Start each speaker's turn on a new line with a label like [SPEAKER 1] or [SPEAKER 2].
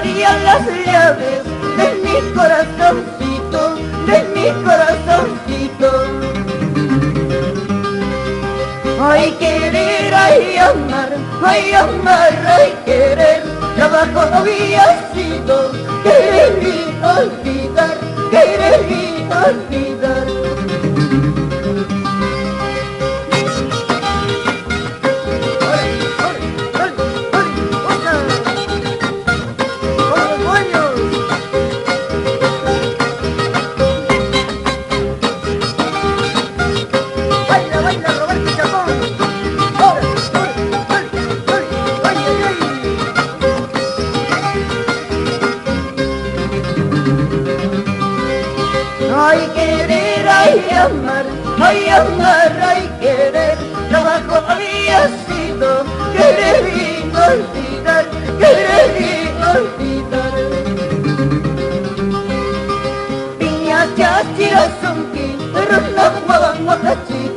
[SPEAKER 1] daría las llaves de mi corazoncito, de mi corazoncito. Ay, querer, ay, amar, ay, querer, trabajo había sido, querer y olvidar, querer y olvidar. Ay, querer, ay, querer, trabajo había sido, querer y olvidar, querer y olvidar. Piña, chachira, sonki, pero no guaguachi.